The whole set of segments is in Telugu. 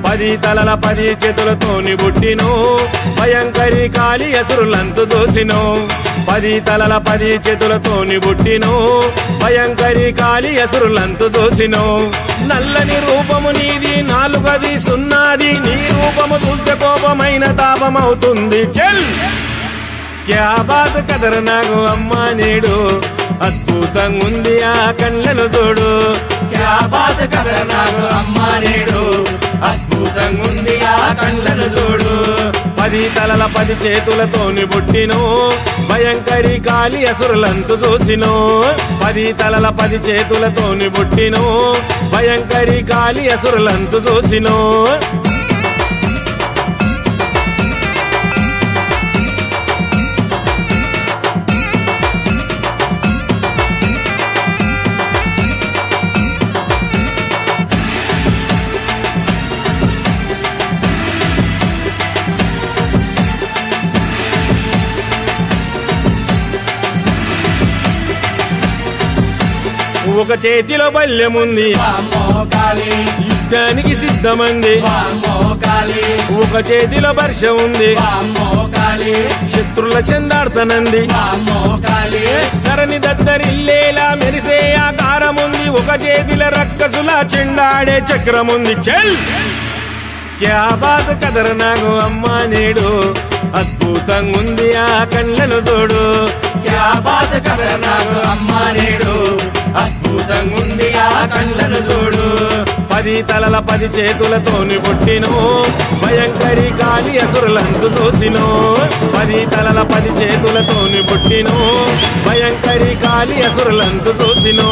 10 తలల 10 చేతులతోని పుట్టినో భయంకరి కాలి అసురులంతు చూసినో 10 తలల 10 చేతులతోని పుట్టినో భయంకరి కాలి అసురులంతు చూసినో నల్లని రూపము నీది నాలుగది సున్నాది నీ రూపము చూస్తే కోపమైన తాపమవుతుంది చల్ క్యా బాత్ కదర్ నాకు అమ్మా నేడు అద్భుతంగా ఉంది ఆ కళ్ళను చూడు క్యా బాత్ కదర్ నాకు అమ్మా నేడు అద్భుతంగా ఉంది ఆ కళ్ళను చూడు 10 తలల 10 చేతులతోని పుట్టినో భయంకరి కాలి అసురులంతు చూసినో 10 తలల 10 చేతులతోని పుట్టినో భయంకరి కాలి అసురులంతు చూసినో ఒక చేతిలో బల్యముంది వామ్మో కాళీ యుద్ధానికి సిద్ధమంది వామ్మో కాళీ ఒక చేతిలో వర్ష ఉంది వామ్మో కాళీ శత్రుల చెందాడుతనంది వామ్మో కాళీ ధరణి దద్దరిల్లేలా మెరిసే ఆకారముంది ఒక చేతిలో రక్కసుల చెండాడే చక్రముంది చల్ క్యా బాత్ కదర్ నాకు అమ్మా నేడు అద్భుతంగా ఉంది ఆ కళ్ళను చూడు క్యా బాత్ కదర్ నాకు అమ్మా నేడు అద్భుతంగా ఉంది ఆ కళ్ళను చూడు 10 తలల 10 చేతులతోని పుట్టినో భయంకరి కాలి అసురులంతు చూసినో 10 తలల 10 చేతులతోని పుట్టినో భయంకరి కాలి అసురులంతు చూసినో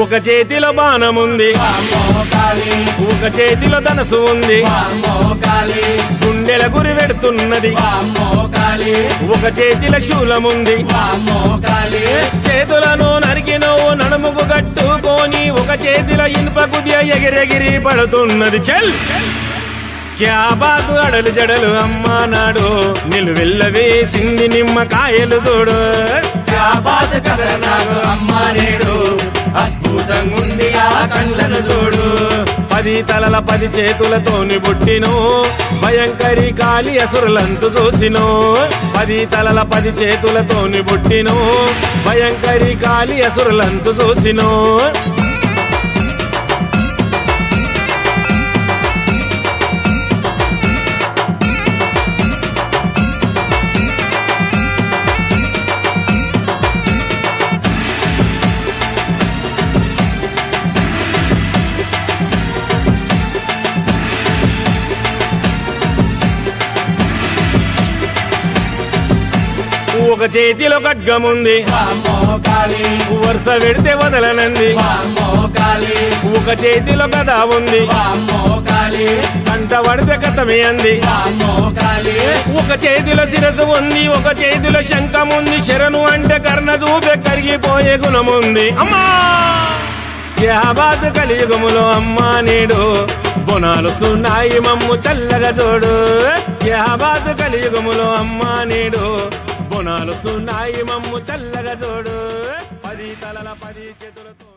ఒక చేతిలో బాణముంది వామ్మో కాళీ ఒక చేతిలో ధనసు ఉంది వామ్మో కాళీ గుండెల గురి పెడుతున్నది వామ్మో కాళీ ఒక చేతిలో శూలముంది వామ్మో కాళీ చేతులను నరికినవు నడుముకు కట్టుకొని ఒక చేతిలో ఇనుప కుదియ ఎగిరెగిరి పడుతున్నది చల్ క్యా బాత్ అడలు జడలు అమ్మా నాడు నిలువెల్లవేసింది నిమ్మకాయలు చూడు క్యా బాత్ కదర్ నాకు అమ్మా నేడు అద్భుతంగా ఉంది ఆ కళ్ళను చూడు 10 తలల 10 చేతులతోని పుట్టినో భయంకరి కాలి అసురులంతు చూసినో 10 తలల 10 చేతులతోని పుట్టినో భయంకరి కాలి అసురులంతు చూసినో ఒక చేతిలో ఖడ్గముంది వామ్మో కాళీ వరుస పెడితే వదలనంది వామ్మో కాళీ ఒక చేతిలో గద ఉంది వామ్మో కాళీ కంట పడితే కథమే అంది వామ్మో కాళీ ఒక చేతిలో శిరసు ఉంది ఒక చేతిలో శంఖముంది శరణు అంటే కర్ణ చూపే కరిగిపోయే గుణముంది అమ్మా క్యా బాత్ కలియుగములో అమ్మా నేడు బొనాలు సున్నాయి మమ్ము చల్లగా చూడు క్యా బాత్ కలియుగములో అమ్మా నేడు బొనాలు సున్నాయి మమ్ము చల్లగా చూడు 10 తలల 10 చేతులతో